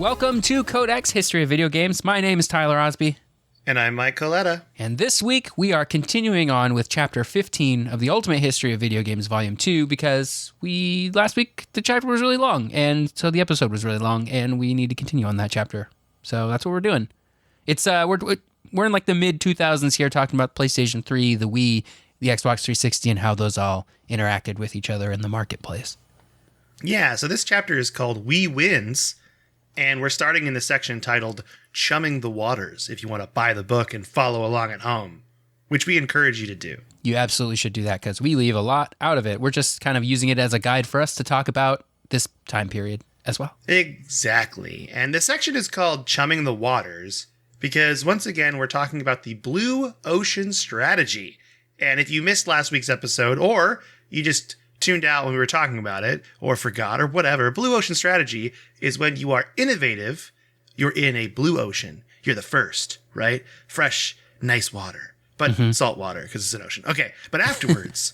Welcome to Codex History of Video Games. My name is Tyler Osby. And I'm Mike Coletta. And this week, we are continuing on with Chapter 15 of the Ultimate History of Video Games Volume 2 because last week, the chapter was really long, and so the episode was really long, and we need to continue on that chapter. So that's what we're doing. It's we're in like the mid-2000s here talking about PlayStation 3, the Wii, the Xbox 360, and how those all interacted with each other in the marketplace. Yeah, so this chapter is called Wii Wins, and we're starting in the section titled Chumming the Waters, if you want to buy the book and follow along at home, which we encourage you to do. You absolutely should do that because we leave a lot out of it. We're just kind of using it as a guide for us to talk about this time period as well. Exactly. And the section is called Chumming the Waters because, once again, we're talking about the Blue Ocean Strategy. And if you missed last week's episode, or you just tuned out when we were talking about it, or forgot, or whatever, Blue Ocean Strategy is when you are innovative, you're in a blue ocean. You're the first, right? Fresh, nice water, but salt water because it's an ocean. Okay, but afterwards,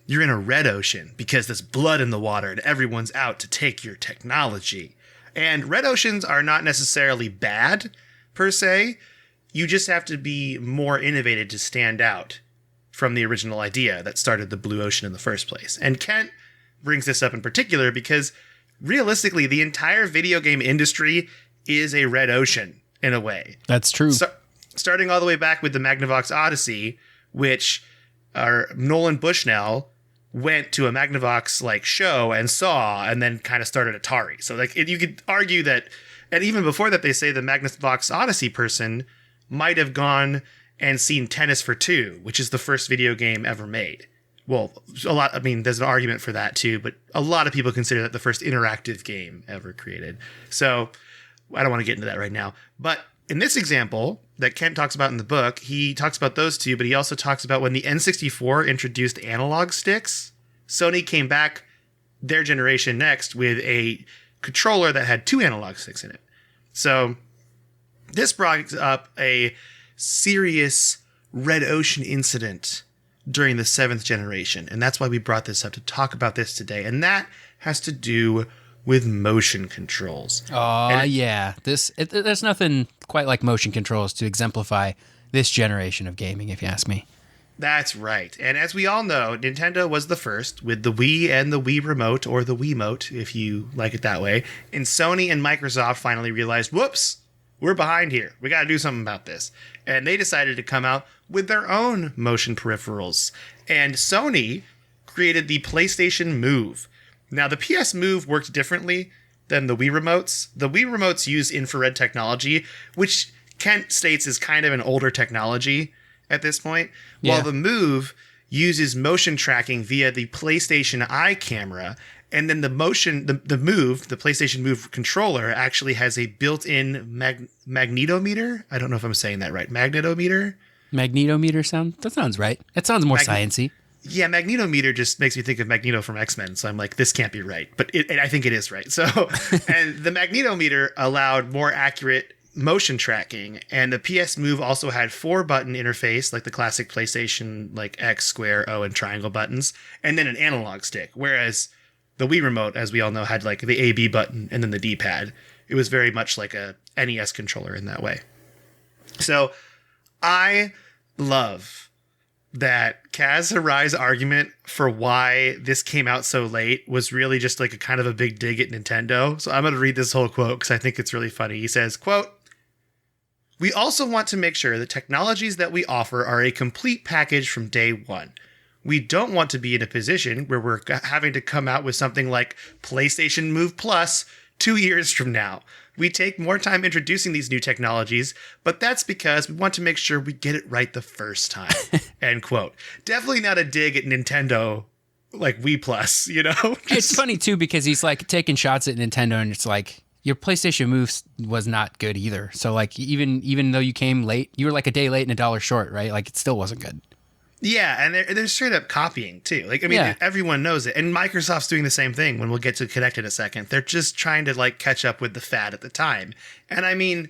you're in a red ocean because there's blood in the water and everyone's out to take your technology. And red oceans are not necessarily bad, per se. You just have to be more innovative to stand out from the original idea that started the blue ocean in the first place. And Kent brings this up in particular because, realistically, the entire video game industry is a red ocean in a way. That's true. Starting all the way back with the Magnavox Odyssey, which Nolan Bushnell went to a Magnavox like show and saw, and then kind of started Atari. So like you could argue that, and even before that, they say the Magnavox Odyssey person might have gone and seen Tennis for Two, which is the first video game ever made. Well, there's an argument for that too, but a lot of people consider that the first interactive game ever created. So I don't want to get into that right now. But in this example that Kent talks about in the book, he talks about those two, but he also talks about when the N64 introduced analog sticks, Sony came back their generation next with a controller that had two analog sticks in it. So this brought up a serious red ocean incident during the 7th generation. And that's why we brought this up to talk about this today. And that has to do with motion controls. Oh, yeah. There's nothing quite like motion controls to exemplify this generation of gaming, if you ask me. That's right. And as we all know, Nintendo was the first with the Wii and the Wii Remote, or the Wiimote, if you like it that way. And Sony and Microsoft finally realized, whoops, we're behind here. We got to do something about this. And they decided to come out with their own motion peripherals. And Sony created the PlayStation Move. Now, the PS Move worked differently than the Wii Remotes. The Wii Remotes use infrared technology, which Kent states is kind of an older technology at this point. Yeah. While the Move uses motion tracking via the PlayStation Eye camera. And then the PlayStation Move controller actually has a built-in magnetometer. I don't know if I'm saying that right. Magnetometer? Magnetometer that sounds right. It sounds more sciencey. Yeah, magnetometer just makes me think of Magneto from X-Men. So I'm like, this can't be right. But I think it is right. So, and the magnetometer allowed more accurate motion tracking. And the PS Move also had 4-button interface, like the classic PlayStation, like X, square, O, and triangle buttons. And then an analog stick. Whereas the Wii Remote, as we all know, had like the A-B button and then the D-pad. It was very much like a NES controller in that way. So I love that Kaz Hirai's argument for why this came out so late was really just like a kind of a big dig at Nintendo. So I'm going to read this whole quote because I think it's really funny. He says, quote, "We also want to make sure the technologies that we offer are a complete package from day one. We don't want to be in a position where we're having to come out with something like PlayStation Move Plus 2 years from now. We take more time introducing these new technologies, but that's because we want to make sure we get it right the first time." End quote. Definitely not a dig at Nintendo, like Wii Plus, you know? It's funny, too, because he's like taking shots at Nintendo, and it's like, your PlayStation Move was not good either. So like, even though you came late, you were like a day late and $1 short, right? Like, it still wasn't good. Yeah, and they're straight up copying, too. Like, I mean, Everyone knows it. And Microsoft's doing the same thing when we'll get to Kinect in a second. They're just trying to, like, catch up with the fad at the time. And, I mean,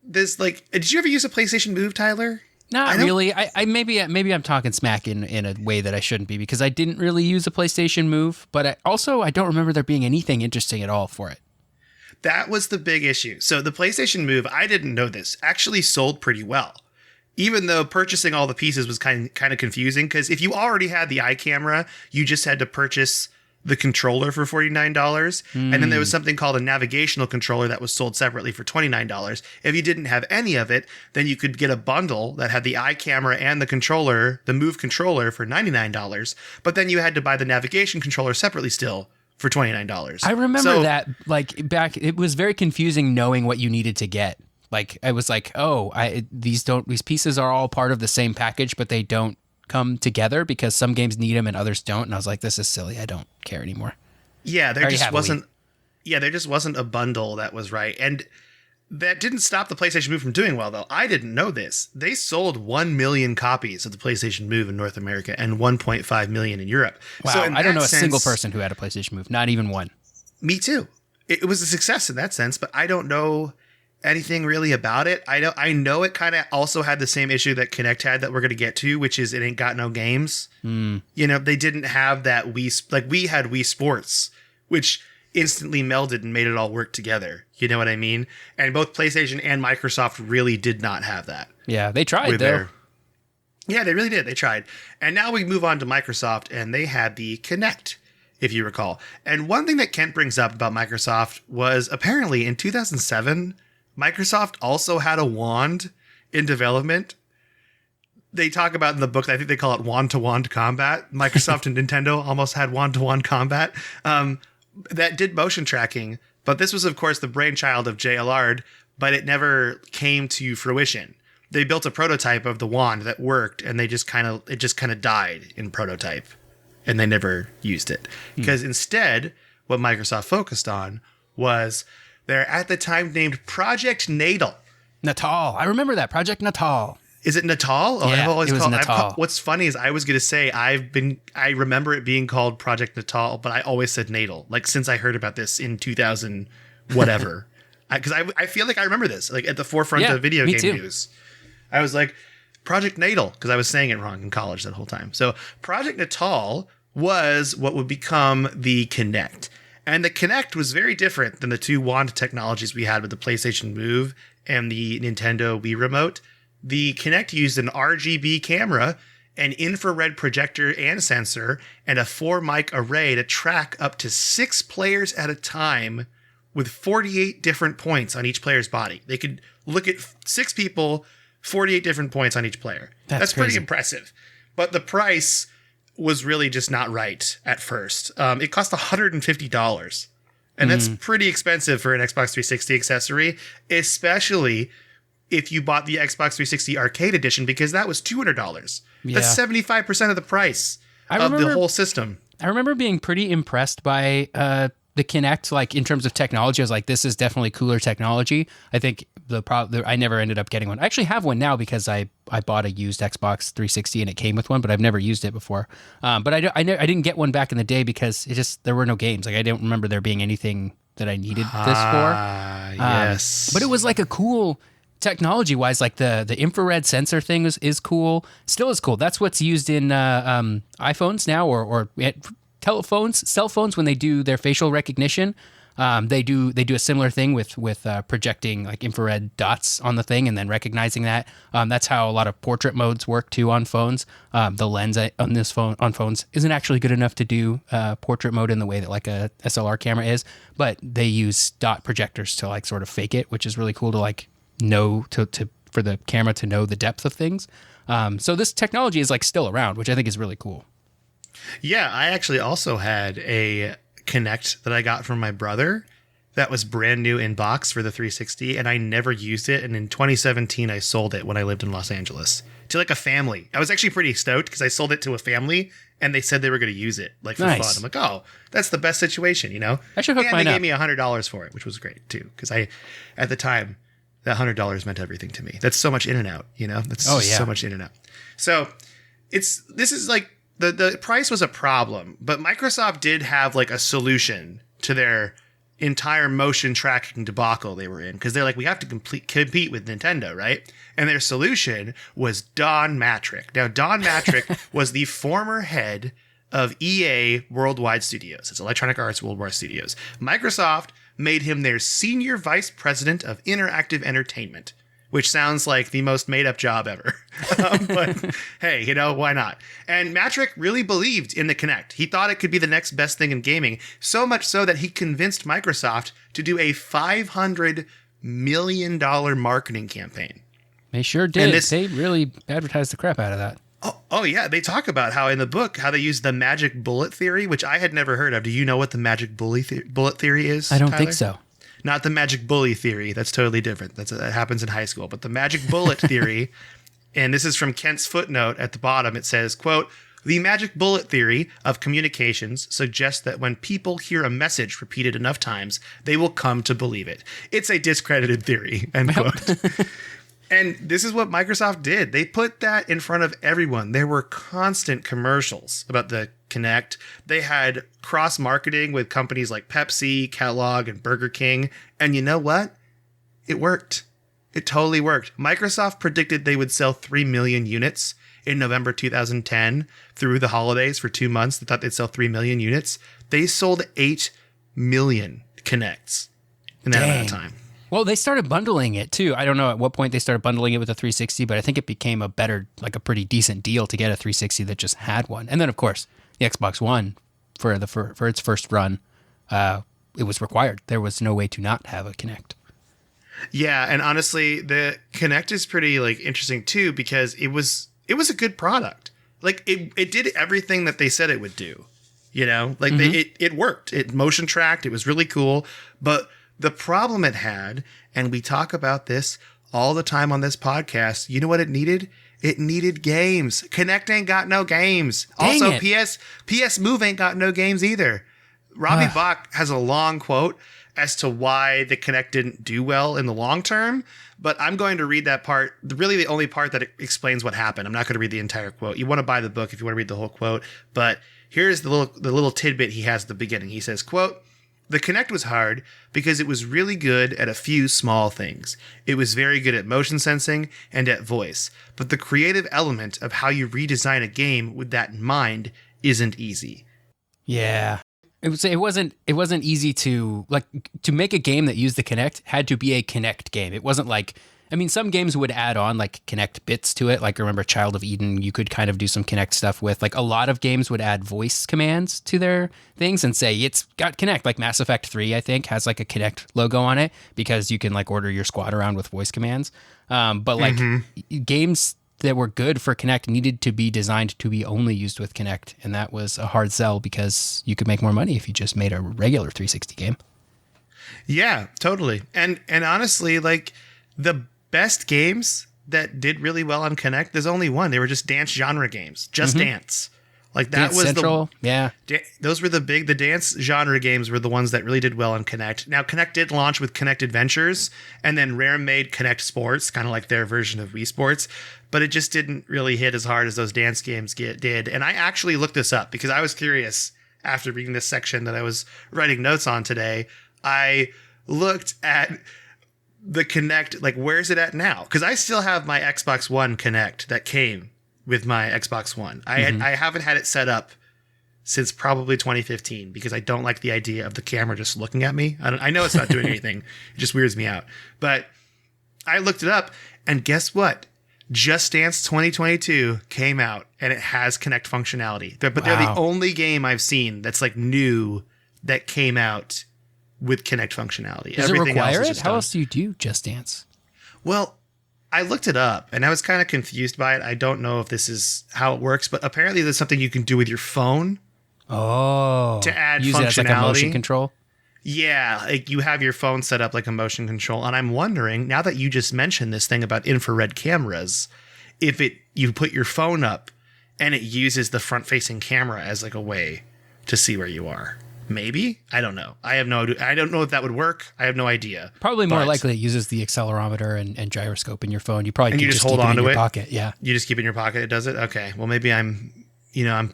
there's, like... Did you ever use a PlayStation Move, Tyler? Not really. I maybe I'm talking smack in a way that I shouldn't be, because I didn't really use a PlayStation Move, but I don't remember there being anything interesting at all for it. That was the big issue. So the PlayStation Move, I didn't know this, actually sold pretty well. Even though purchasing all the pieces was kind of confusing, because if you already had the eye camera, you just had to purchase the controller for $49. And then there was something called a navigational controller that was sold separately for $29. If you didn't have any of it, then you could get a bundle that had the eye camera and the controller, the Move controller, for $99. But then you had to buy the navigation controller separately still for $29. I remember that, like, back, it was very confusing knowing what you needed to get. Like, I was like, these pieces are all part of the same package, but they don't come together because some games need them and others don't. And I was like, this is silly. I don't care anymore. Yeah, there just wasn't a bundle that was right. And that didn't stop the PlayStation Move from doing well, though. I didn't know this. They sold 1 million copies of the PlayStation Move in North America and 1.5 million in Europe. Wow, so I don't know a single person who had a PlayStation Move, not even one. Me too. It was a success in that sense, but I don't know anything really about it. I know it kind of also had the same issue that Kinect had that we're going to get to, which is it ain't got no games. You know, they didn't have that Wii, like we had Wii Sports, which instantly melded and made it all work together. You know what I mean? And both PlayStation and Microsoft really did not have that. Yeah, they tried though. Yeah, they really did. They tried. And now we move on to Microsoft, and they had the Kinect, if you recall. And one thing that Kent brings up about Microsoft was apparently in 2007, Microsoft also had a wand in development. They talk about in the book, I think they call it wand-to-wand combat. Microsoft and Nintendo almost had wand-to-wand combat that did motion tracking. But this was, of course, the brainchild of Jay Allard, but it never came to fruition. They built a prototype of the wand that worked, and it just kind of died in prototype, and they never used it. Because instead, what Microsoft focused on was their at the time named Project Natal. Natal. I remember that. Project Natal. Is it Natal? Oh, yeah, it was Natal. What's funny is I was going to say I remember it being called Project Natal, but I always said Natal. Like since I heard about this in 2000, whatever. Because I feel like I remember this, like at the forefront of video game news. I was like, Project Natal, because I was saying it wrong in college that whole time. So Project Natal was what would become the Kinect. And the Kinect was very different than the two wand technologies we had with the PlayStation Move and the Nintendo Wii Remote. The Kinect used an RGB camera, an infrared projector and sensor, and a 4-mic array to track up to 6 players at a time with 48 different points on each player's body. They could look at 6 people, 48 different points on each player. That's pretty impressive. But the price was really just not right at first. It cost $150. And that's pretty expensive for an Xbox 360 accessory, especially if you bought the Xbox 360 Arcade Edition, because that was $200. Yeah. That's 75% of the price of the whole system. I remember being pretty impressed by the Kinect, like in terms of technology. I was like, this is definitely cooler technology. I think I never ended up getting one. I actually have one now because I bought a used Xbox 360 and it came with one, but I've never used it before. But I didn't get one back in the day because there were no games. Like I don't remember there being anything that I needed this for. Yes. But it was like a cool technology wise, like the infrared sensor thing is cool. Still is cool. That's what's used in iPhones now or telephones, cell phones, when they do their facial recognition. They do a similar thing with projecting like infrared dots on the thing and then recognizing that. That's how a lot of portrait modes work too on phones. The lens on phones isn't actually good enough to do portrait mode in the way that like a SLR camera is, but they use dot projectors to like sort of fake it, which is really cool to like know for the camera to know the depth of things. So this technology is like still around, which I think is really cool. Yeah, I actually also had a Kinect that I got from my brother that was brand new in box for the 360, and I never used it. And in 2017, I sold it when I lived in Los Angeles to like a family. I was actually pretty stoked because I sold it to a family, and they said they were going to use it like for fun. I'm like, oh, that's the best situation, you know? I should hook mine up. And they gave me $100 for it, which was great too, because at the time, that $100 meant everything to me. That's so much in and out, you know? That's so much in and out. So this is like, the price was a problem, but Microsoft did have like a solution to their entire motion tracking debacle they were in, because they're like, we have to compete with Nintendo, right? And their solution was Don Mattrick. Now, Don Mattrick was the former head of EA Worldwide Studios. It's Electronic Arts Worldwide Studios. Microsoft made him their senior vice president of interactive entertainment, which sounds like the most made-up job ever. But hey, why not? And Mattrick really believed in the Kinect. He thought it could be the next best thing in gaming, so much so that he convinced Microsoft to do a $500 million marketing campaign. They sure did. They really advertised the crap out of that. Oh, yeah. They talk about how in the book, how they use the magic bullet theory, which I had never heard of. Do you know what the magic bullet theory is, I don't Tyler? think so. Not the magic bully theory. That's totally different. That happens in high school. But the magic bullet theory, and this is from Kent's footnote at the bottom. It says, quote, "The magic bullet theory of communications suggests that when people hear a message repeated enough times, they will come to believe it. It's a discredited theory," end quote. And this is what Microsoft did. They put that in front of everyone. There were constant commercials about the Kinect. They had cross-marketing with companies like Pepsi, Kellogg, and Burger King. And you know what? It worked. It totally worked. Microsoft predicted they would sell 3 million units in November 2010 through the holidays for 2 months. They thought they'd sell 3 million units. They sold 8 million Kinects in that amount of time. Well, they started bundling it too. I don't know at what point they started bundling it with a 360, but I think it became a pretty decent deal to get a 360 that just had one. And then, of course, the Xbox One for its first run, it was required. There was no way to not have a Kinect. Yeah, and honestly, the Kinect is pretty interesting too because it was a good product. It did everything that they said it would do. It worked. It motion tracked. It was really cool, but the problem it had, and we talk about this all the time on this podcast, you know what it needed? It needed games. Kinect ain't got no games. Also, PS Move ain't got no games either. Robbie Bach has a long quote as to why the Kinect didn't do well in the long term, but I'm going to read that part, really the only part that explains what happened. I'm not going to read the entire quote. You want to buy the book if you want to read the whole quote, but here's the little tidbit he has at the beginning. He says, quote, "The Kinect was hard because it was really good at a few small things. It was very good at motion sensing and at voice, but the creative element of how you redesign a game with that in mind isn't easy." Yeah. It wasn't easy to make a game that used the Kinect had to be a Kinect game. It wasn't some games would add on Kinect bits to it. Remember Child of Eden, you could kind of do some Kinect stuff with. A lot of games would add voice commands to their things and say, it's got Kinect. Mass Effect 3, I think, has a Kinect logo on it because you can order your squad around with voice commands. But games that were good for Kinect needed to be designed to be only used with Kinect. And that was a hard sell because you could make more money if you just made a regular 360 game. Yeah, totally. And honestly, the best games that did really well on Kinect, there's only one. They were just dance genre games. Just Dance. That Dance was Central. Those were the dance genre games were the ones that really did well on Kinect. Now, Kinect did launch with Kinect Adventures, and then Rare made Kinect Sports, kind of like their version of Wii Sports, but it just didn't really hit as hard as those dance games did. And I actually looked this up because I was curious after reading this section that I was writing notes on today. I looked at the Kinect, where's it at now? Because I still have my Xbox One Kinect that came with my Xbox One. I haven't had it set up since probably 2015 because I don't like the idea of the camera just looking at me. I know it's not doing anything. It just weirds me out. But I looked it up, and guess what? Just Dance 2022 came out, and it has Kinect functionality. They're the only game I've seen that's new that came out with Kinect functionality. Does everything it require it? How else do you do Just Dance? Well, I looked it up and I was kind of confused by it. I don't know if this is how it works, but apparently there's something you can do with your phone. Oh, to add use functionality. It as a motion control. Yeah, you have your phone set up like a motion control, and I'm wondering now that you just mentioned this thing about infrared cameras, if you put your phone up and it uses the front-facing camera as a way to see where you are. Maybe? I don't know. I don't know if that would work. I have no idea. Probably more likely it uses the accelerometer and gyroscope in your phone. You probably just hold on to it in your pocket. Yeah. You just keep it in your pocket. It does it. Okay. Well, maybe I'm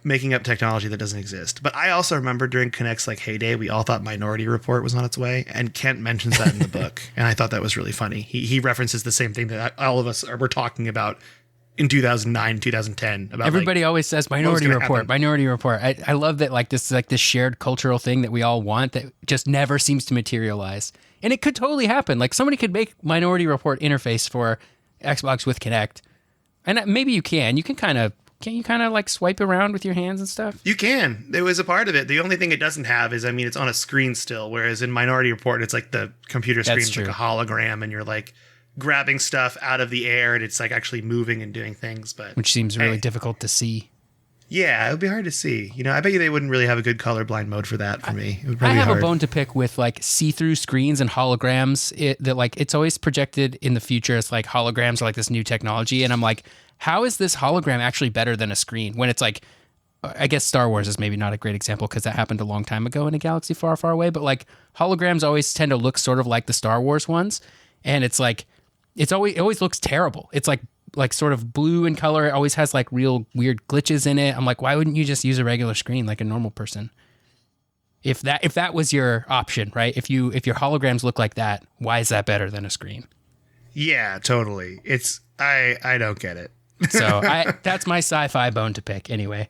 making up technology that doesn't exist. But I also remember during Kinect's heyday, we all thought Minority Report was on its way, and Kent mentions that in the book, and I thought that was really funny. He references the same thing that all of us were talking about in 2009, 2010 about everybody always says Minority Report, happen. Minority Report. I love that like this is like this shared cultural thing that we all want that just never seems to materialize. And it could totally happen. Like somebody could make Minority Report interface for Xbox with Kinect. And maybe you can. You can kind of like swipe around with your hands and stuff? You can. It was a part of it. The only thing it doesn't have is, I mean, it's on a screen still, whereas in Minority Report, it's like the computer screen's like a hologram and you're like grabbing stuff out of the air and it's like actually moving and doing things. But which seems really difficult to see. Yeah, it would be hard to see. You know, I bet you they wouldn't really have a good colorblind mode for that for me. It would I have hard. a bone to pick with like see-through screens and holograms. That like it's always projected in the future as like holograms are like this new technology, and I'm like, how is this hologram actually better than a screen? When it's like, I guess Star Wars is maybe not a great example because that happened a long time ago in a galaxy far, far away. But like holograms always tend to look sort of like the Star Wars ones, and it's like it always looks terrible. It's like sort of blue in color. It always has like real weird glitches in it. I'm like, why wouldn't you just use a regular screen like a normal person? If that was your option, right? If your holograms look like that, why is that better than a screen? Yeah, totally. It's I don't get it. So that's my sci-fi bone to pick anyway.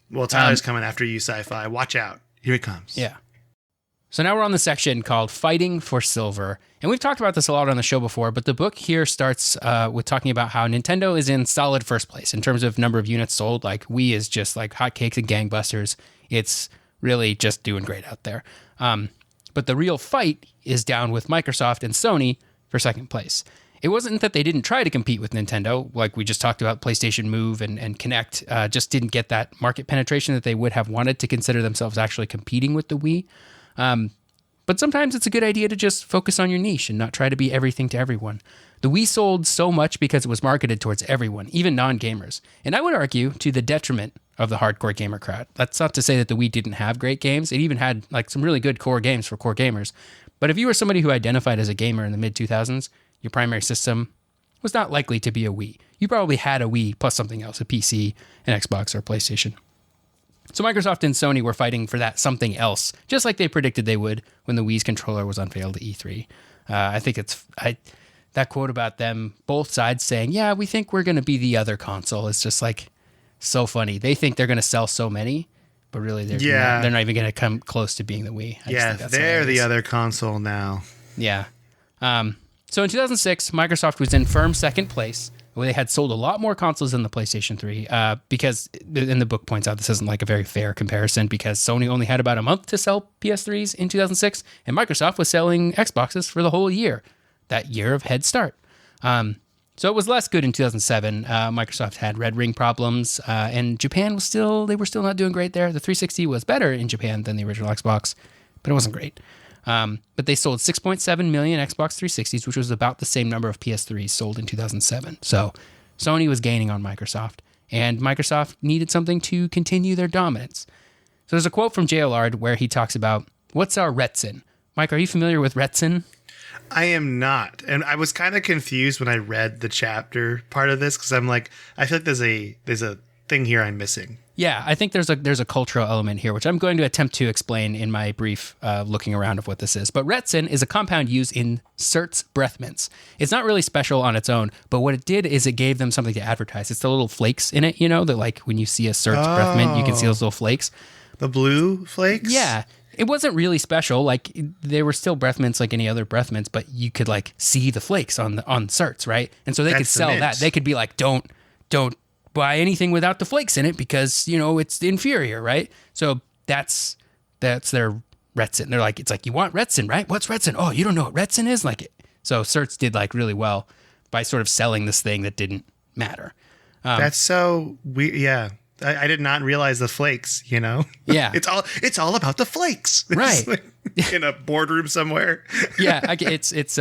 Well, Tyler's coming after you, sci-fi. Watch out. Here it comes. Yeah. So now we're on the section called Fighting for Silver. And we've talked about this a lot on the show before, but the book here starts with talking about how Nintendo is in solid first place in terms of number of units sold. Like Wii is just like hotcakes and gangbusters. It's really just doing great out there. But the real fight is down with Microsoft and Sony for second place. It wasn't that they didn't try to compete with Nintendo, like we just talked about. PlayStation Move and Kinect just didn't get that market penetration that they would have wanted to consider themselves actually competing with the Wii. But sometimes it's a good idea to just focus on your niche and not try to be everything to everyone. The Wii sold so much because it was marketed towards everyone, even non-gamers. And I would argue to the detriment of the hardcore gamer crowd. That's not to say that the Wii didn't have great games. It even had like some really good core games for core gamers. But if you were somebody who identified as a gamer in the mid-2000s, your primary system was not likely to be a Wii. You probably had a Wii plus something else, a PC, an Xbox, or a PlayStation. So Microsoft and Sony were fighting for that something else, just like they predicted they would when the Wii's controller was unveiled at E3. I think that quote about them, both sides saying, yeah, we think we're going to be the other console, is just like so funny. They think they're going to sell so many, but really they're not even going to come close to being the Wii. They're the other console now. Yeah. So in 2006, Microsoft was in firm second place. They had sold a lot more consoles than the PlayStation 3 because, and the book points out this isn't like a very fair comparison because Sony only had about a month to sell PS3s in 2006, and Microsoft was selling Xboxes for the whole year, that year of head start. So it was less good in 2007. Microsoft had Red Ring problems, and Japan they were still not doing great there. The 360 was better in Japan than the original Xbox, but it wasn't great. But they sold 6.7 million Xbox 360s, which was about the same number of PS3s sold in 2007. So Sony was gaining on Microsoft, and Microsoft needed something to continue their dominance. So there's a quote from J. Allard where he talks about, what's our Retsin? Mike, are you familiar with Retsin? I am not. And I was kind of confused when I read the chapter part of this because I'm like, I feel like there's a thing here I'm missing. Yeah, I think there's a cultural element here, which I'm going to attempt to explain in my brief looking around of what this is. But Retsin is a compound used in Cert's breath mints. It's not really special on its own, but what it did is it gave them something to advertise. It's the little flakes in it, that like when you see a Cert's breath mint, you can see those little flakes. The blue flakes? Yeah. It wasn't really special. Like they were still breath mints like any other breath mints, but you could like see the flakes on Cert's, right? And so they could sell that. They could be like, don't buy anything without the flakes in it because, it's inferior, right? So that's their Retsin. They're like, it's like, you want Retsin, right? What's Retsin? Oh, you don't know what Retsin is? Like it. So Cert's did like really well by sort of selling this thing that didn't matter. That's so weird. Yeah. I did not realize the flakes, Yeah. It's all about the flakes. Right. Like in a boardroom somewhere. Yeah. It's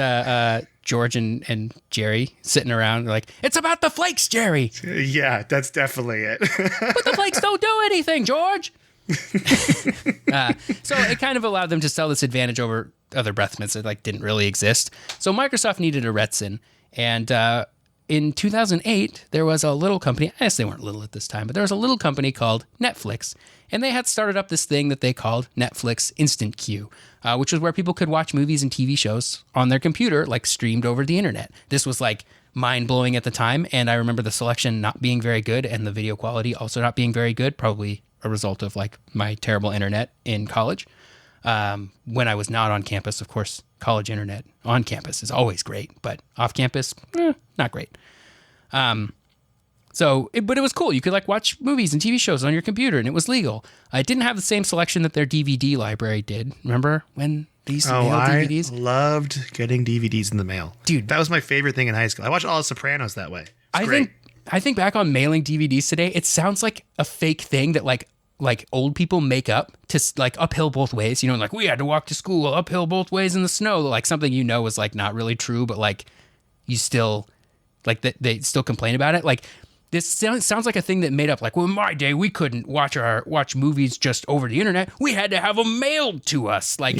George and Jerry sitting around like, it's about the flakes, Jerry. Yeah, that's definitely it. But the flakes don't do anything, George. So it kind of allowed them to sell this advantage over other breath mints that like didn't really exist. So Microsoft needed a Retsin, and in 2008, there was a little company, I guess they weren't little at this time, but there was a little company called Netflix, and they had started up this thing that they called Netflix Instant Queue, which was where people could watch movies and TV shows on their computer, like streamed over the internet. This was like mind-blowing at the time. And I remember the selection not being very good and the video quality also not being very good, probably a result of like my terrible internet in college. When I was not on campus, of course, college internet on campus is always great, but off campus, not great. But it was cool. You could like watch movies and TV shows on your computer, and it was legal. I didn't have the same selection that their DVD library did. Remember when they used to mail DVDs? I loved getting DVDs in the mail. Dude. That was my favorite thing in high school. I watched all the Sopranos that way. I think back on mailing DVDs today, it sounds like a fake thing that like old people make up to like uphill both ways, you know, like we had to walk to school uphill both ways in the snow, like something, you know, is like not really true, but like you still like that they still complain about it. Like this sounds like a thing that made up, like, well, in my day, we couldn't watch movies just over the internet. We had to have them mailed to us. Like,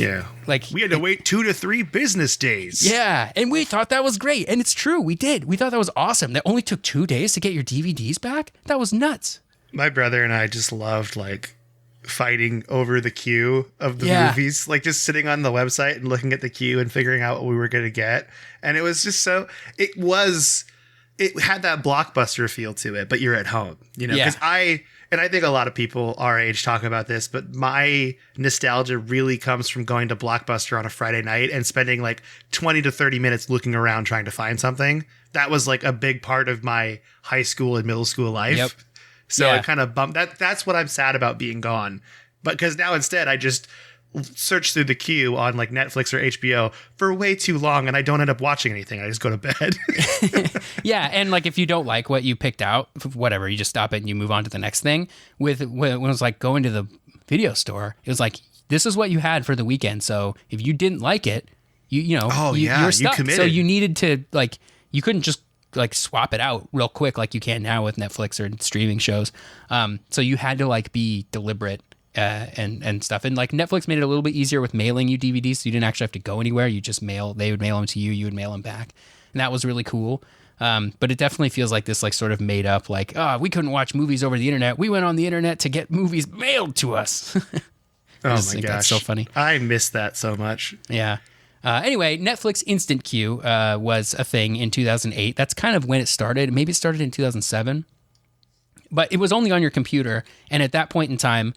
like we had to wait 2 to 3 business days. Yeah. And we thought that was great. And it's true. We did. We thought that was awesome. That only took 2 days to get your DVDs back. That was nuts. My brother and I just loved like fighting over the queue of the movies, like just sitting on the website and looking at the queue and figuring out what we were going to get. And it was just it had that Blockbuster feel to it, but you're at home, you know, because I think a lot of people our age talk about this, but my nostalgia really comes from going to Blockbuster on a Friday night and spending like 20 to 30 minutes looking around trying to find something. That was like a big part of my high school and middle school life. Yep. So it kind of bumped that's what I'm sad about being gone. But because now instead I just search through the queue on like Netflix or HBO for way too long and I don't end up watching anything. I just go to bed. Yeah. And like if you don't like what you picked out, whatever, you just stop it and you move on to the next thing. When it was like going to the video store, it was like, this is what you had for the weekend. So if you didn't like it, you're stuck. You committed. So you needed to like, you couldn't just like swap it out real quick like you can now with Netflix or streaming shows. So you had to like be deliberate and stuff. And like Netflix made it a little bit easier with mailing you DVDs, so you didn't actually have to go anywhere. You just they would mail them to you, you would mail them back. And that was really cool. But it definitely feels like this like sort of made up like, we couldn't watch movies over the internet. We went on the internet to get movies mailed to us. Oh my gosh. That's so funny. I miss that so much. Yeah. Anyway, Netflix Instant Queue was a thing in 2008. That's kind of when it started. Maybe it started in 2007. But it was only on your computer. And at that point in time,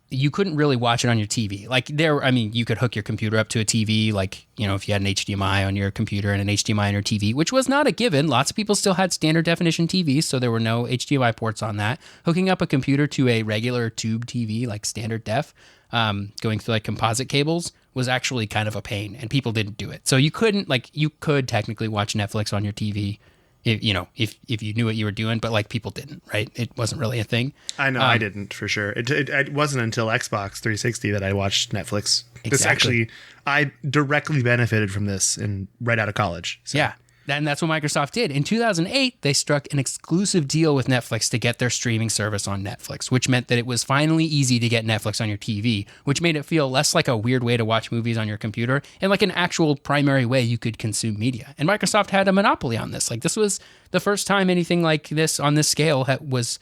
you couldn't really watch it on your TV. Like you could hook your computer up to a TV, like, you know, if you had an HDMI on your computer and an HDMI on your TV, which was not a given. Lots of people still had standard definition TVs, so there were no HDMI ports on that. Hooking up a computer to a regular tube TV, like standard def, going through like composite cables was actually kind of a pain, and people didn't do it. So you could technically watch Netflix on your TV, if you knew what you were doing, but like people didn't, right? It wasn't really a thing. I know I didn't for sure. It wasn't until Xbox 360 that I watched Netflix. Exactly. This actually, I directly benefited from this right out of college. So. Yeah. And that's what Microsoft did. In 2008, they struck an exclusive deal with Netflix to get their streaming service on Netflix, which meant that it was finally easy to get Netflix on your TV, which made it feel less like a weird way to watch movies on your computer and like an actual primary way you could consume media. And Microsoft had a monopoly on this. Like this was the first time anything like this on this scale was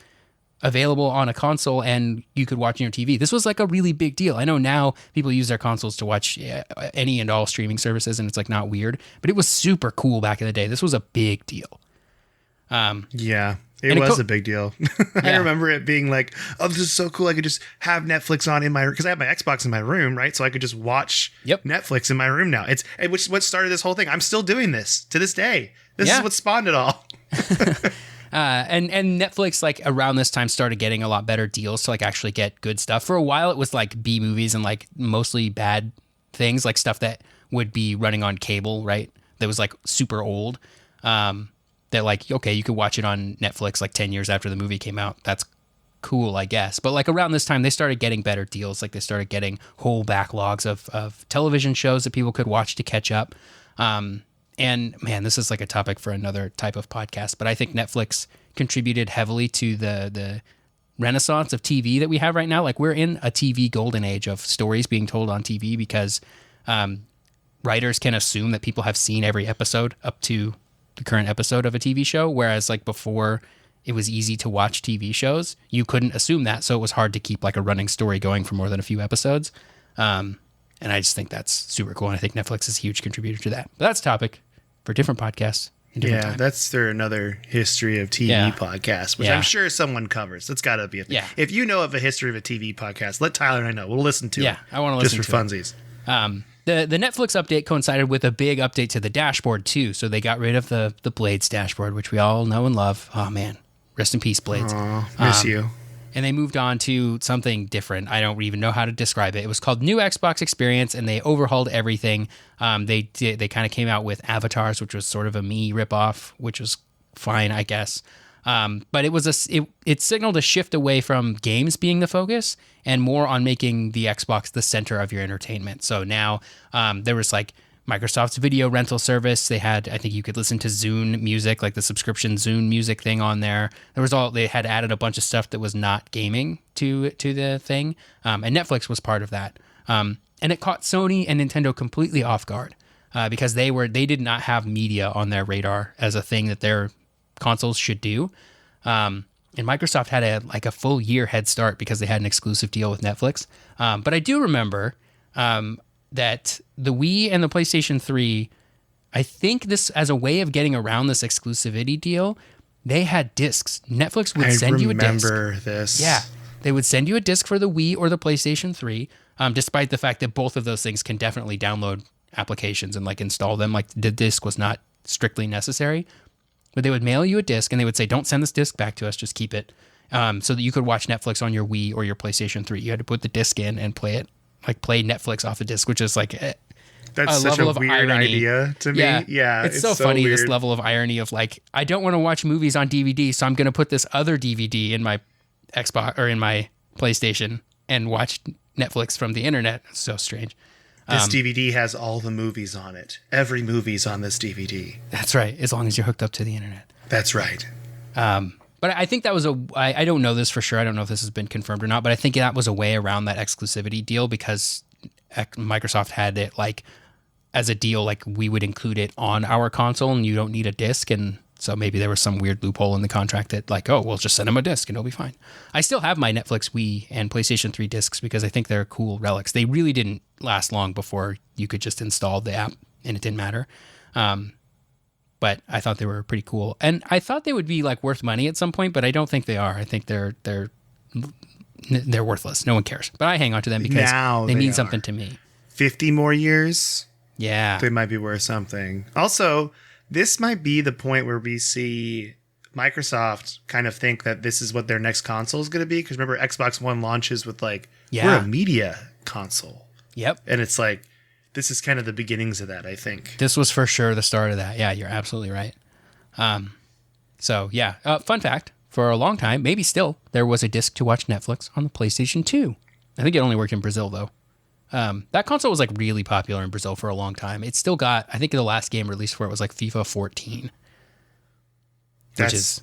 available on a console and you could watch on your TV. This was like a really big deal. I know now people use their consoles to watch any and all streaming services and it's like not weird, but it was super cool back in the day. This was a big deal. Yeah, it was a big deal. I remember it being like, oh, this is so cool. I could just have Netflix on in my room because I have my Xbox in my room, right? So I could just watch Netflix in my room now. Which is what started this whole thing. I'm still doing this to this day. This is what spawned it all. And Netflix, like around this time, started getting a lot better deals to like actually get good stuff. For a while, it was like B movies and like mostly bad things, like stuff that would be running on cable, right? That was like super old. That like, okay, you could watch it on Netflix like 10 years after the movie came out. That's cool, I guess. But like around this time, they started getting better deals. Like they started getting whole backlogs of television shows that people could watch to catch up. And man, this is like a topic for another type of podcast, but I think Netflix contributed heavily to the renaissance of TV that we have right now. Like we're in a TV golden age of stories being told on TV because writers can assume that people have seen every episode up to the current episode of a TV show. Whereas like before it was easy to watch TV shows, you couldn't assume that. So it was hard to keep like a running story going for more than a few episodes. And I just think that's super cool. And I think Netflix is a huge contributor to that. But that's a topic for different podcasts Yeah, that's their another history of TV podcast, which I'm sure someone covers. That's got to be a thing. Yeah. If you know of a history of a TV podcast, let Tyler and I know. We'll listen to it. Yeah, I want to listen just to for funsies. The Netflix update coincided with a big update to the dashboard too. So they got rid of the Blades dashboard, which we all know and love. Oh man, rest in peace, Blades. Miss you. And they moved on to something different. I don't even know how to describe it. It was called New Xbox Experience, and they overhauled everything. They kind of came out with avatars, which was sort of a me ripoff, which was fine, I guess. But it signaled a shift away from games being the focus and more on making the Xbox the center of your entertainment. So now there was like Microsoft's video rental service. They had, I think you could listen to Zune music, like the subscription Zune music thing on there. They had added a bunch of stuff that was not gaming to the thing. And Netflix was part of that. And it caught Sony and Nintendo completely off guard because they did not have media on their radar as a thing that their consoles should do. And Microsoft had a full year head start because they had an exclusive deal with Netflix. But I do remember that the Wii and the PlayStation 3, I think this as a way of getting around this exclusivity deal, they had discs. Netflix would send you a disc. I remember this. Yeah. They would send you a disc for the Wii or the PlayStation 3, despite the fact that both of those things can definitely download applications and like install them. Like the disc was not strictly necessary, but they would mail you a disc and they would say, don't send this disc back to us, just keep it. So that you could watch Netflix on your Wii or your PlayStation 3. You had to put the disc in and play it. Like play Netflix off the disc, which is like that's such a weird idea to me. Yeah, it's so funny weird. This level of irony of like, I don't want to watch movies on DVD, so I'm going to put this other DVD in my Xbox or in my PlayStation and watch Netflix from the internet. It's so strange. This DVD has all the movies on it. Every movie's on this DVD. That's right, as long as you're hooked up to the internet. That's right. But I think that was I don't know this for sure. I don't know if this has been confirmed or not, but I think that was a way around that exclusivity deal because Microsoft had it like as a deal, like we would include it on our console and you don't need a disc. And so maybe there was some weird loophole in the contract that like, oh, we'll just send them a disc and it'll be fine. I still have my Netflix Wii and PlayStation 3 discs because I think they're cool relics. They really didn't last long before you could just install the app and it didn't matter. But I thought they were pretty cool. And I thought they would be like worth money at some point, but I don't think they are. I think they're worthless. No one cares. But I hang on to them because they mean something to me. 50 more years? Yeah. They might be worth something. Also, this might be the point where we see Microsoft kind of think that this is what their next console is going to be. Because remember, Xbox One launches with like, we're a media console. Yep. And it's like, this is kind of the beginnings of that, I think. This was for sure the start of that. Yeah, you're absolutely right. So, yeah. Fun fact, for a long time, maybe still, there was a disc to watch Netflix on the PlayStation 2. I think it only worked in Brazil, though. That console was like really popular in Brazil for a long time. It still got, I think the last game released for it was like FIFA 14. That's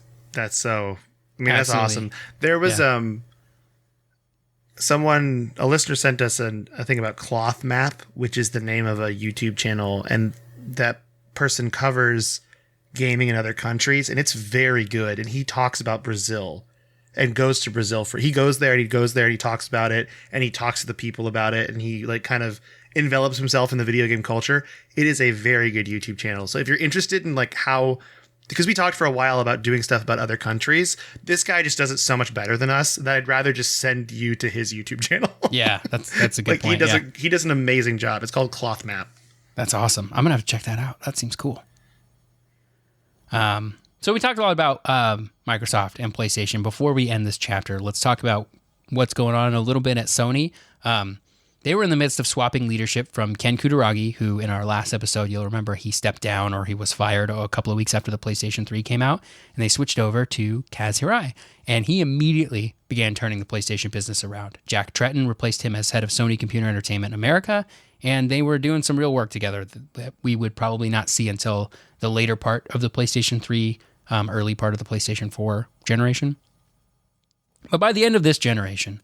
so, I mean, that's awesome. There was, a listener sent us a thing about Cloth Map, which is the name of a YouTube channel, and that person covers gaming in other countries, and it's very good. And he talks about Brazil and goes to Brazil he goes there and he talks about it and he talks to the people about it and he like kind of envelops himself in the video game culture. It is a very good YouTube channel. So if you're interested in like how, because we talked for a while about doing stuff about other countries, this guy just does it so much better than us that I'd rather just send you to his YouTube channel. Yeah, that's a good point. He does an amazing job. It's called Cloth Map. That's awesome. I'm gonna have to check that out. That seems cool. So we talked a lot about Microsoft and PlayStation. Before we end this chapter, let's talk about what's going on a little bit at Sony. They were in the midst of swapping leadership from Ken Kutaragi, who in our last episode, you'll remember he stepped down or he was fired a couple of weeks after the PlayStation 3 came out, and they switched over to Kaz Hirai. And he immediately began turning the PlayStation business around. Jack Tretton replaced him as head of Sony Computer Entertainment America, and they were doing some real work together that we would probably not see until the later part of the PlayStation 3, early part of the PlayStation 4 generation. But by the end of this generation,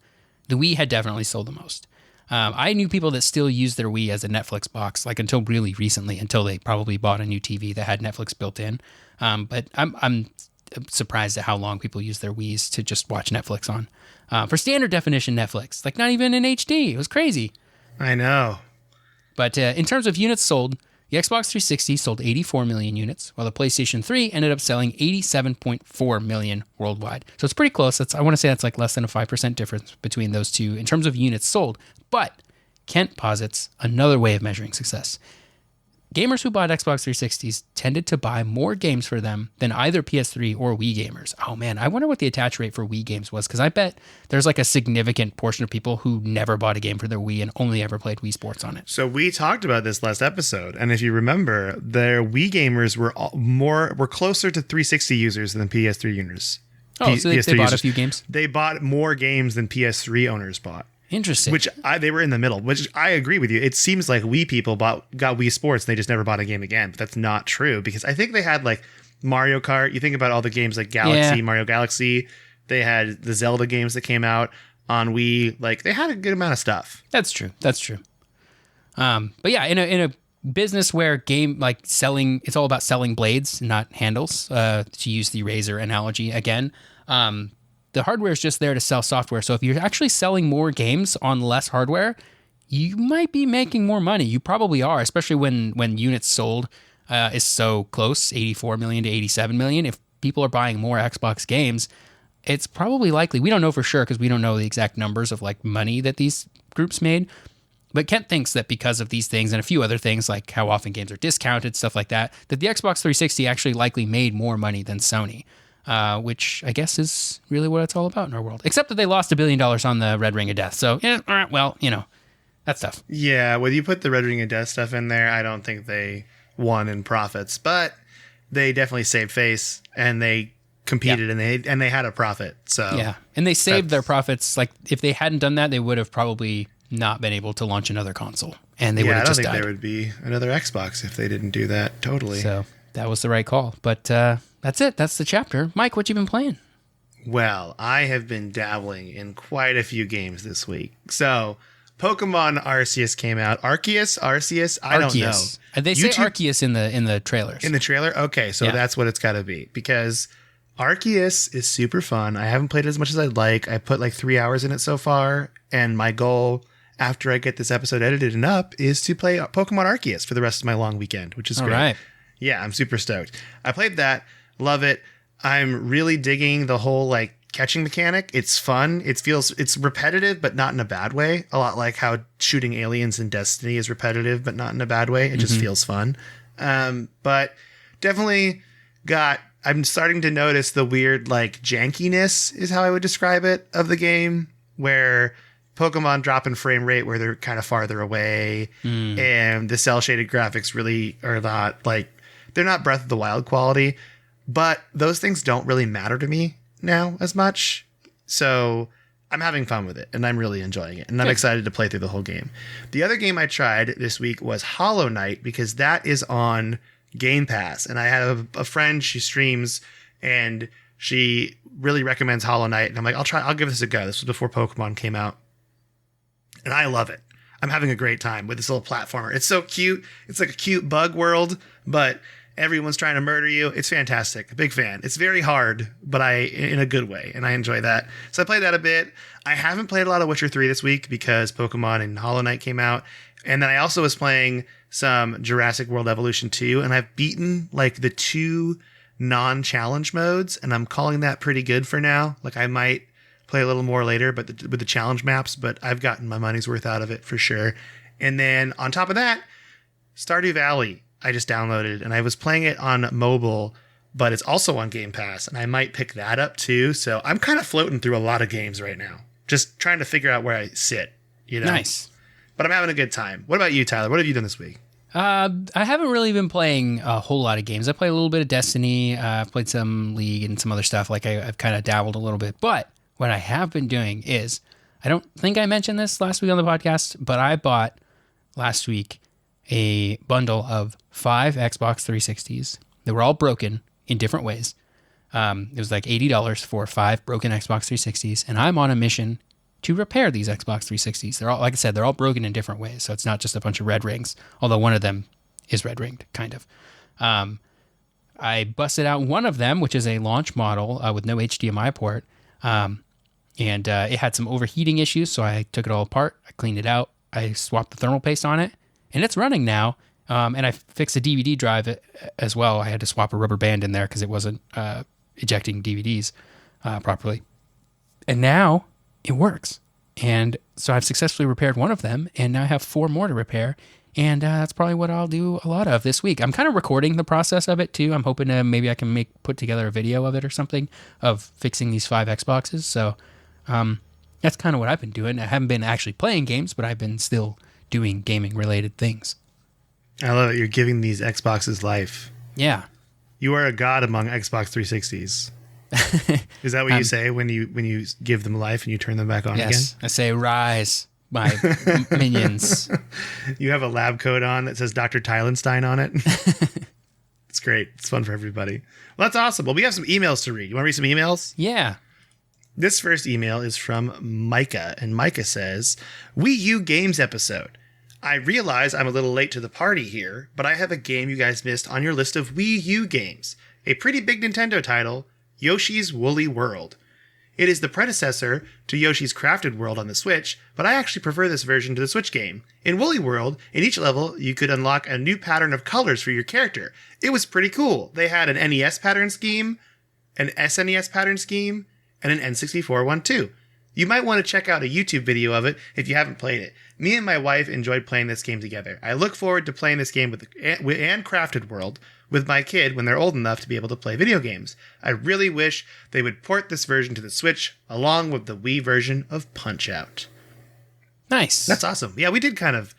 the Wii had definitely sold the most. I knew people that still used their Wii as a Netflix box, like until really recently, until they probably bought a new TV that had Netflix built in. But I'm surprised at how long people use their Wiis to just watch Netflix on. For standard definition Netflix, like not even in HD. It was crazy. I know. But in terms of units sold, The Xbox 360 sold 84 million units, while the PlayStation 3 ended up selling 87.4 million worldwide. So it's pretty close. I want to say that's like less than a 5% difference between those two in terms of units sold. But Kent posits another way of measuring success. Gamers who bought Xbox 360s tended to buy more games for them than either PS3 or Wii gamers. Oh man, I wonder what the attach rate for Wii games was, because I bet there's like a significant portion of people who never bought a game for their Wii and only ever played Wii Sports on it. So we talked about this last episode, and if you remember, their Wii gamers were closer to 360 users than PS3 users. Oh, so they bought a few games? They bought more games than PS3 owners bought. Interesting. They were in the middle, which I agree with you. It seems like Wii people got Wii Sports and they just never bought a game again. But that's not true, because I think they had like Mario Kart. You think about all the games like Galaxy, Mario Galaxy. They had the Zelda games that came out on Wii. Like, they had a good amount of stuff. That's true. But yeah, in a business where selling, it's all about selling blades, not handles, to use the razor analogy again. The hardware is just there to sell software. So if you're actually selling more games on less hardware, you might be making more money. You probably are, especially when units sold is so close, 84 million to 87 million. If people are buying more Xbox games, it's probably likely. We don't know for sure because we don't know the exact numbers of like money that these groups made. But Kent thinks that because of these things and a few other things, like how often games are discounted, stuff like that, that the Xbox 360 actually likely made more money than Sony. Which I guess is really what it's all about in our world. Except that they lost $1 billion on the Red Ring of Death. So, yeah, all right, well, that's tough. Yeah, when you put the Red Ring of Death stuff in there, I don't think they won in profits. But they definitely saved face, and they competed, and they had a profit. So yeah, and they saved their profits. Like, if they hadn't done that, they would have probably not been able to launch another console. And they would have just died. I don't think there would be another Xbox if they didn't do that. Totally. So that was the right call. But that's it. That's the chapter. Mike, what you been playing? Well, I have been dabbling in quite a few games this week. So, Pokemon Arceus came out. Arceus? I don't know. They say Arceus in the trailers. In the trailer? Okay, so that's what it's got to be. Because Arceus is super fun. I haven't played it as much as I'd like. I put like 3 hours in it so far. And my goal, after I get this episode edited and up, is to play Pokemon Arceus for the rest of my long weekend, which is great. All right. Yeah, I'm super stoked. I played that. Love it. I'm really digging the whole like catching mechanic. It's fun. It's repetitive, but not in a bad way. A lot like how shooting aliens in Destiny is repetitive, but not in a bad way. It just feels fun. But definitely I'm starting to notice the weird like jankiness is how I would describe it of the game, where Pokemon drop in frame rate where they're kind of farther away, and the cell shaded graphics really are not like, they're not Breath of the Wild quality. But those things don't really matter to me now as much. So I'm having fun with it, and I'm really enjoying it. And I'm excited to play through the whole game. The other game I tried this week was Hollow Knight, because that is on Game Pass. And I had a friend, she streams, and she really recommends Hollow Knight. And I'm like, I'll give this a go. This was before Pokemon came out. And I love it. I'm having a great time with this little platformer. It's so cute. It's like a cute bug world, but everyone's trying to murder you. It's fantastic. Big fan. It's very hard, but in a good way, and I enjoy that. So I played that a bit. I haven't played a lot of Witcher 3 this week because Pokemon and Hollow Knight came out. And then I also was playing some Jurassic World Evolution 2, and I've beaten like the 2 non-challenge modes, and I'm calling that pretty good for now. Like, I might play a little more later, but with the challenge maps, but I've gotten my money's worth out of it for sure. And then on top of that, Stardew Valley I just downloaded, and I was playing it on mobile, but it's also on Game Pass, and I might pick that up too. So I'm kind of floating through a lot of games right now, just trying to figure out where I sit, Nice. But I'm having a good time. What about you, Tyler? What have you done this week? I haven't really been playing a whole lot of games. I played a little bit of Destiny. I've played some League and some other stuff. Like I've kind of dabbled a little bit. But what I have been doing is, I don't think I mentioned this last week on the podcast, but I bought last week a bundle of 5 Xbox 360s. They were all broken in different ways. It was like $80 for 5 broken Xbox 360s, and I'm on a mission to repair these Xbox 360s. They're all, like I said, they're all broken in different ways, so it's not just a bunch of red rings, although one of them is red ringed, kind of. I busted out one of them, which is a launch model with no HDMI port, and it had some overheating issues, so I took it all apart, I cleaned it out, I swapped the thermal paste on it, and it's running now, And I fixed a DVD drive as well. I had to swap a rubber band in there because it wasn't ejecting DVDs properly. And now it works. And so I've successfully repaired one of them, and now I have 4 more to repair. And that's probably what I'll do a lot of this week. I'm kind of recording the process of it too. I'm hoping to maybe I can put together a video of it or something of fixing these 5 Xboxes. So that's kind of what I've been doing. I haven't been actually playing games, but I've been still doing gaming related things. I love it. You're giving these Xboxes life. Yeah. You are a god among Xbox 360s. Is that what you say when you give them life and you turn them back on again? Yes. I say, rise, my minions. You have a lab coat on that says Dr. Tylenstein on it. It's great. It's fun for everybody. Well, that's awesome. Well, we have some emails to read. You want to read some emails? Yeah. This first email is from Micah, and Micah says, Wii U Games episode. I realize I'm a little late to the party here, but I have a game you guys missed on your list of Wii U games. A pretty big Nintendo title, Yoshi's Woolly World. It is the predecessor to Yoshi's Crafted World on the Switch, but I actually prefer this version to the Switch game. In Woolly World, in each level, you could unlock a new pattern of colors for your character. It was pretty cool. They had an NES pattern scheme, an SNES pattern scheme, and an N64 one too. You might want to check out a YouTube video of it if you haven't played it. Me and my wife enjoyed playing this game together. I look forward to playing this game and Crafted World with my kid when they're old enough to be able to play video games. I really wish they would port this version to the Switch along with the Wii version of Punch-Out. Nice. That's awesome. Yeah, we did kind of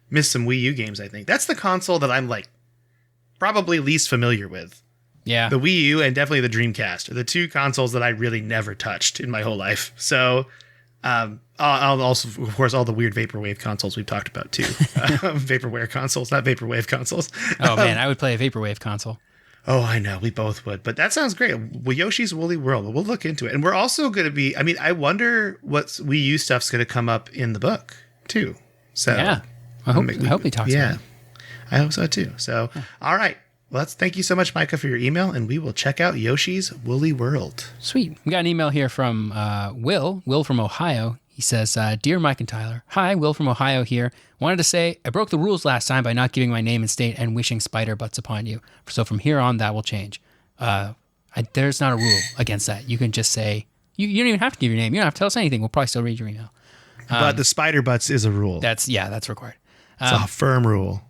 miss some Wii U games, I think. That's the console that I'm like probably least familiar with. Yeah. The Wii U and definitely the Dreamcast are the 2 consoles that I really never touched in my whole life. So I'll also, of course, all the weird Vaporwave consoles we've talked about too. Vaporware consoles, not Vaporwave consoles. Oh man, I would play a Vaporwave console. Oh, I know. We both would. But that sounds great. Well, Yoshi's Woolly World. We'll look into it. And we're also going to be, I wonder what Wii U stuff's going to come up in the book too. So yeah, I hope he talks about it. I hope so too. So, all right. Well, thank you so much, Micah, for your email, and we will check out Yoshi's Woolly World. Sweet. We got an email here from Will from Ohio. He says, Dear Mike and Tyler, hi, Will from Ohio here. Wanted to say, I broke the rules last time by not giving my name and state and wishing spider butts upon you. So from here on, that will change. There's not a rule against that. You can just say, you don't even have to give your name. You don't have to tell us anything. We'll probably still read your email. But the spider butts is a rule. That's required. It's a firm rule.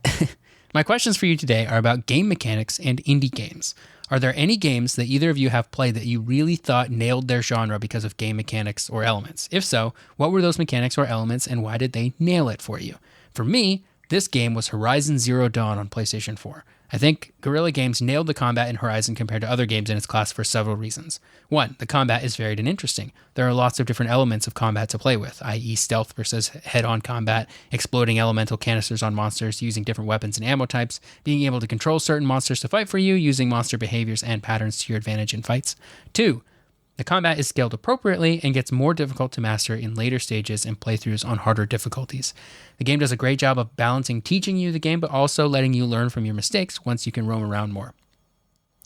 My questions for you today are about game mechanics and indie games. Are there any games that either of you have played that you really thought nailed their genre because of game mechanics or elements? If so, what were those mechanics or elements and why did they nail it for you? For me, this game was Horizon Zero Dawn on PlayStation 4. I think Guerrilla Games nailed the combat in Horizon compared to other games in its class for several reasons. 1, the combat is varied and interesting. There are lots of different elements of combat to play with, i.e. stealth versus head-on combat, exploding elemental canisters on monsters, using different weapons and ammo types, being able to control certain monsters to fight for you, using monster behaviors and patterns to your advantage in fights. 2, the combat is scaled appropriately and gets more difficult to master in later stages and playthroughs on harder difficulties. The game does a great job of balancing teaching you the game, but also letting you learn from your mistakes once you can roam around more.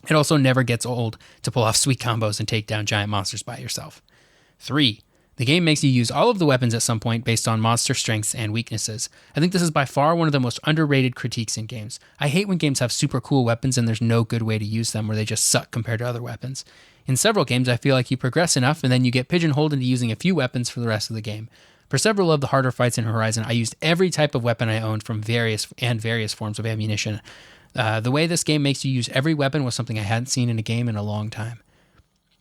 It also never gets old to pull off sweet combos and take down giant monsters by yourself. 3, the game makes you use all of the weapons at some point based on monster strengths and weaknesses. I think this is by far one of the most underrated critiques in games. I hate when games have super cool weapons and there's no good way to use them, or they just suck compared to other weapons. In several games, I feel like you progress enough and then you get pigeonholed into using a few weapons for the rest of the game. For several of the harder fights in Horizon, I used every type of weapon I owned from various forms of ammunition. The way this game makes you use every weapon was something I hadn't seen in a game in a long time.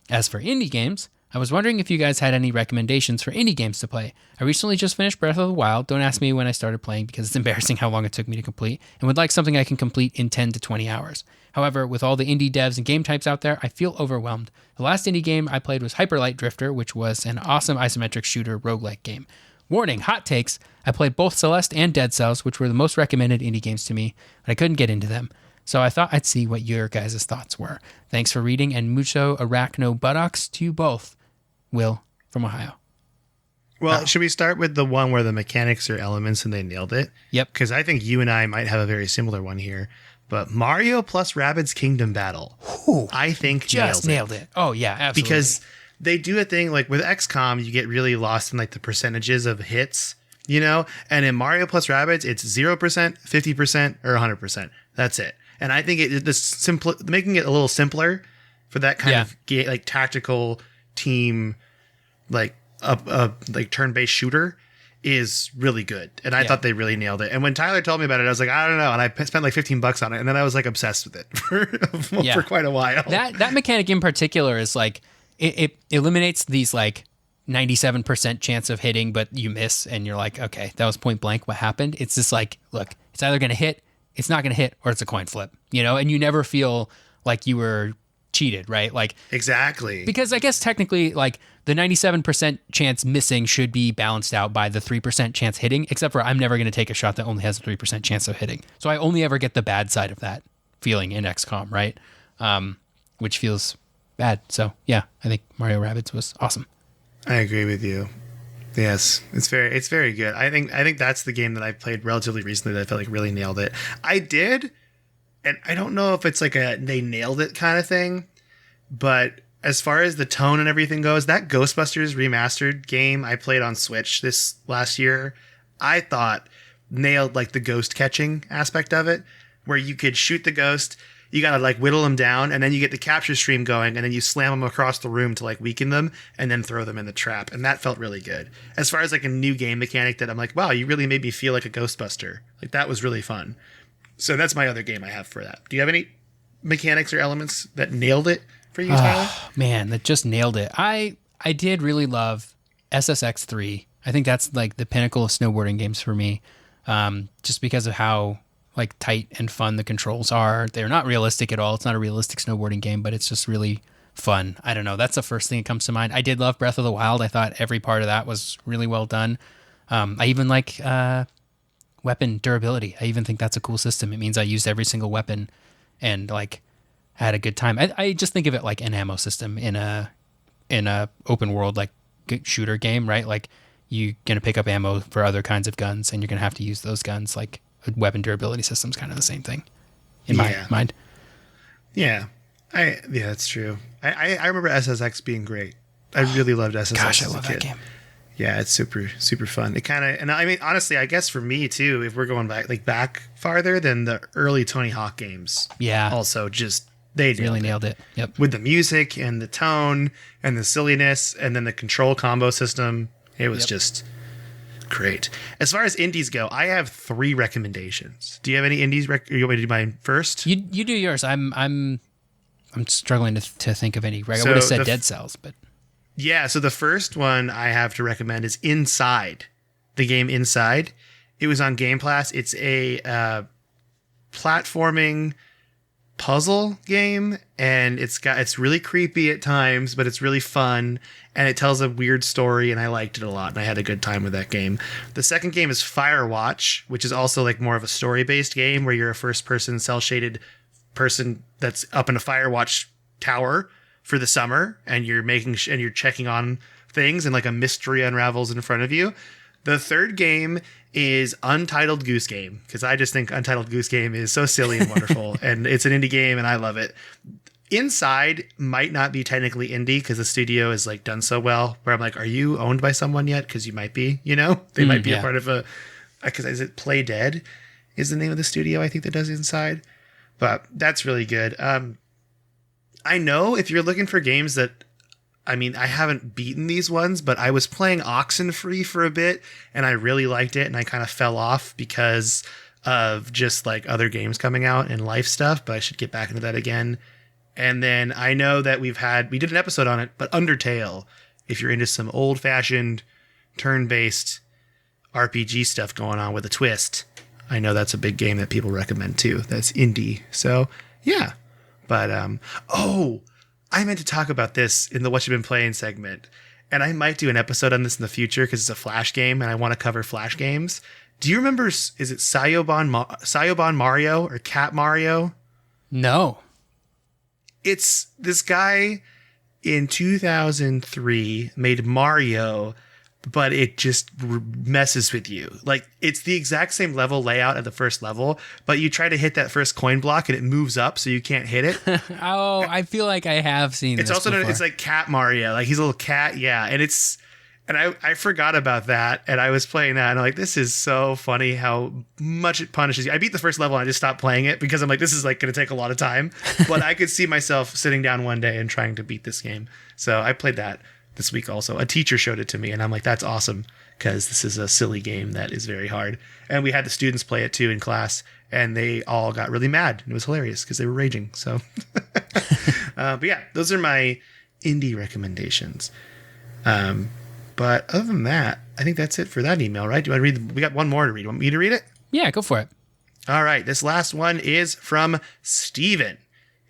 As for indie games, I was wondering if you guys had any recommendations for indie games to play. I recently just finished Breath of the Wild. Don't ask me when I started playing because it's embarrassing how long it took me to complete, and would like something I can complete in 10 to 20 hours. However, with all the indie devs and game types out there, I feel overwhelmed. The last indie game I played was Hyper Light Drifter, which was an awesome isometric shooter roguelike game. Warning, hot takes, I played both Celeste and Dead Cells, which were the most recommended indie games to me, but I couldn't get into them. So I thought I'd see what your guys' thoughts were. Thanks for reading, and mucho arachno buttocks to you both. Will from Ohio. Well, should we start with the one where the mechanics are elements and they nailed it? Yep. Because I think you and I might have a very similar one here. But Mario plus Rabbids Kingdom Battle, I think just nailed it. Oh, yeah, absolutely. Because they do a thing like with XCOM, you get really lost in like the percentages of hits. you know? And in Mario plus Rabbids, it's 0%, 50%, or 100%. That's it. And I think making it a little simpler for that kind of like tactical team, like like turn-based shooter is really good. And I thought they really nailed it. And when Tyler told me about it, I was like, I don't know. And I spent like $15 on it. And then I was like obsessed with it for quite a while. That mechanic in particular is like, it eliminates these like 97% chance of hitting, but you miss. And you're like, okay, that was point blank. What happened? It's just like, look, it's either going to hit, it's not going to hit, or it's a coin flip, you know? And you never feel like you were cheated, right? Like exactly. Because I guess technically like the 97% chance missing should be balanced out by the 3% chance hitting, except for I'm never going to take a shot that only has a 3% chance of hitting. So I only ever get the bad side of that feeling in XCOM, right? Which feels bad. So yeah, I think Mario Rabbids was awesome. I agree with you. Yes, it's very good. I think that's the game that I played relatively recently that I felt like really nailed it. I did, and I don't know if it's like they nailed it kind of thing, but as far as the tone and everything goes, that Ghostbusters Remastered game I played on Switch this last year, I thought nailed like the ghost catching aspect of it, where you could shoot the ghost, you gotta like whittle them down, and then you get the capture stream going, and then you slam them across the room to like weaken them, and then throw them in the trap. And that felt really good. As far as like a new game mechanic that I'm like, wow, you really made me feel like a Ghostbuster. Like that was really fun. So that's my other game I have for that. Do you have any mechanics or elements that nailed it for you, Tyler? Man, that just nailed it. I did really love SSX3. I think that's like the pinnacle of snowboarding games for me, just because of how like tight and fun the controls are. They're not realistic at all. It's not a realistic snowboarding game, but it's just really fun. I don't know. That's the first thing that comes to mind. I did love Breath of the Wild. I thought every part of that was really well done. I even like weapon durability. I even think that's a cool system. It means I used every single weapon and like had a good time. I just think of it like an ammo system in a open world like shooter game, right? Like you're gonna pick up ammo for other kinds of guns, and you're gonna have to use those guns. Like a weapon durability system is kind of the same thing in my mind. Yeah, that's true. I remember SSX being great. I really loved SSX. Gosh, I love that game. Yeah, it's super, super fun. It kind of, and I mean, honestly, I guess for me too, if we're going back farther than the early Tony Hawk games. Yeah. Also, just they really nailed it. Yep. With the music and the tone and the silliness, and then the control combo system, it was just great. As far as indies go, I have 3 recommendations. Do you have any indies? You want me to do mine first? You do yours. I'm struggling to think of any. Right? I would have said Dead Cells, but. Yeah, so the first one I have to recommend is Inside, the game Inside. It was on Game Pass. It's a platforming puzzle game, and it's really creepy at times, but it's really fun, and it tells a weird story, and I liked it a lot, and I had a good time with that game. The second game is Firewatch, which is also like more of a story-based game where you're a first-person cel-shaded person that's up in a Firewatch tower for the summer, and you're and you're checking on things, and like a mystery unravels in front of you. The third game is Untitled Goose Game, because I just think Untitled Goose Game is so silly and wonderful, and it's an indie game, and I love it. Inside might not be technically indie because the studio is like done so well, where I'm like, are you owned by someone yet? Because you might be, you know, they might be a part of because is it Play Dead is the name of the studio I think that does Inside, but that's really good. I know if you're looking for games that, I mean, I haven't beaten these ones, but I was playing Oxenfree for a bit, and I really liked it, and I kind of fell off because of just like other games coming out and life stuff, but I should get back into that again. And then I know that we did an episode on it, but Undertale, if you're into some old-fashioned turn-based RPG stuff going on with a twist, I know that's a big game that people recommend too. That's indie. So, yeah. But, I meant to talk about this in the What You've Been Playing segment, and I might do an episode on this in the future because it's a Flash game, and I want to cover Flash games. Do you remember, is it Sayobon Mario or Cat Mario? No. It's this guy in 2003 made Mario, but it just messes with you. Like, it's the exact same level layout at the first level, but you try to hit that first coin block and it moves up so you can't hit it. Oh, I feel like I have seen it's this also before. It's like Cat Mario. Like, he's a little cat, yeah. And And I forgot about that, and I was playing that, and I'm like, this is so funny how much it punishes you. I beat the first level, and I just stopped playing it because I'm like, this is like going to take a lot of time. But I could see myself sitting down one day and trying to beat this game. So I played that this week also. A teacher showed it to me, and I'm like, that's awesome, because this is a silly game that is very hard. And we had the students play it too in class, and they all got really mad. And it was hilarious because they were raging. So, but yeah, those are my indie recommendations. But other than that, I think that's it for that email, right? Do you want to read? We got one more to read. Want me to read it? Yeah, go for it. All right. This last one is from Steven.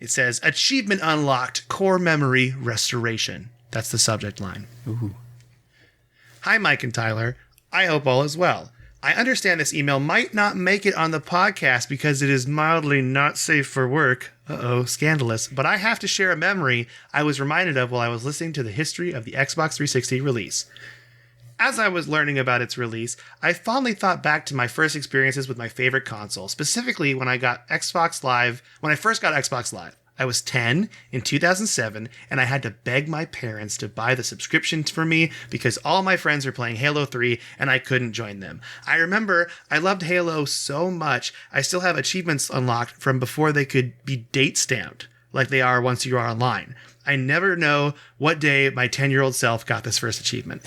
It says, Achievement Unlocked, Core Memory Restoration. That's the subject line. Ooh. Hi, Mike and Tyler. I hope all is well. I understand this email might not make it on the podcast because it is mildly not safe for work. Uh-oh, scandalous. But I have to share a memory I was reminded of while I was listening to the history of the Xbox 360 release. As I was learning about its release, I fondly thought back to my first experiences with my favorite console, specifically when I got Xbox Live, when I first got Xbox Live. I was 10 in 2007, and I had to beg my parents to buy the subscription for me because all my friends were playing Halo 3 and I couldn't join them. I remember I loved Halo so much, I still have achievements unlocked from before they could be date stamped, like they are once you are online. I never know what day my 10-year-old self got this first achievement.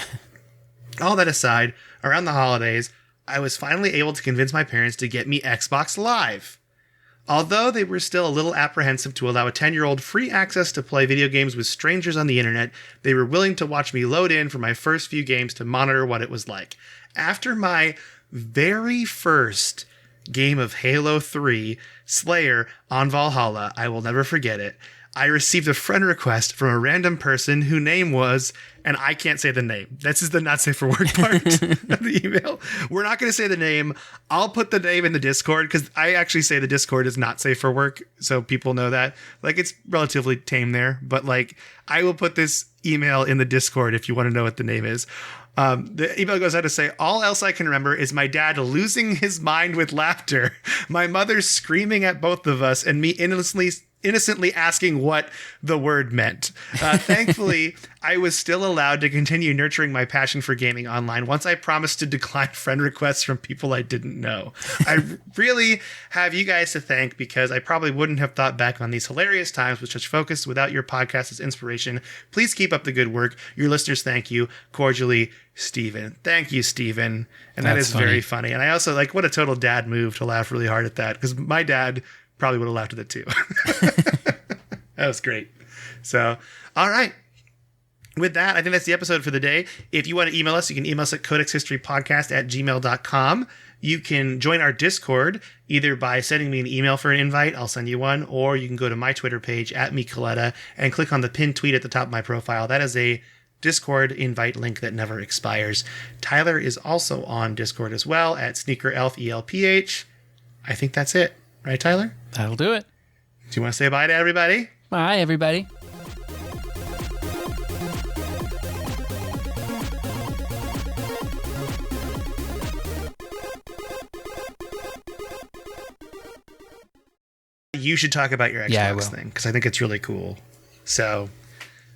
All that aside, around the holidays, I was finally able to convince my parents to get me Xbox Live. Although they were still a little apprehensive to allow a 10-year-old free access to play video games with strangers on the internet, they were willing to watch me load in for my first few games to monitor what it was like. After my very first game of Halo 3, Slayer on Valhalla, I will never forget it, I received a friend request from a random person whose name was, and I can't say the name. This is the not safe for work part of the email. We're not going to say the name. I'll put the name in the Discord because I actually say the Discord is not safe for work. So people know that. Like, it's relatively tame there, but like, I will put this email in the Discord if you want to know what the name is. The email goes on to say, all else I can remember is my dad losing his mind with laughter, my mother screaming at both of us, and me innocently asking what the word meant. Thankfully, I was still allowed to continue nurturing my passion for gaming online once I promised to decline friend requests from people I didn't know. I really have you guys to thank because I probably wouldn't have thought back on these hilarious times with such focus without your podcast as inspiration. Please keep up the good work. Your listeners thank you. Cordially, Steven. Thank you, Steven. And that is funny. Very funny. And I also like what a total dad move to laugh really hard at that because my dad probably would have laughed at it too. That was great. So, all right. With that, I think that's the episode for the day. If you want to email us, you can email us at codexhistorypodcast@gmail.com. You can join our Discord either by sending me an email for an invite. I'll send you one. Or you can go to my Twitter page @MeColetta and click on the pinned tweet at the top of my profile. That is a Discord invite link that never expires. Tyler is also on Discord as well at SneakerElf, ELPH. I think that's it. Right, Tyler? That'll do it. Do you want to say bye to everybody? Bye, everybody. You should talk about your Xbox thing because I think it's really cool. So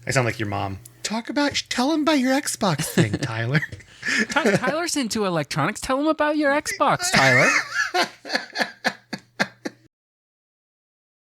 I sound like your mom. Tell him about your Xbox thing, Tyler. Tyler's into electronics. Tell him about your Xbox, Tyler.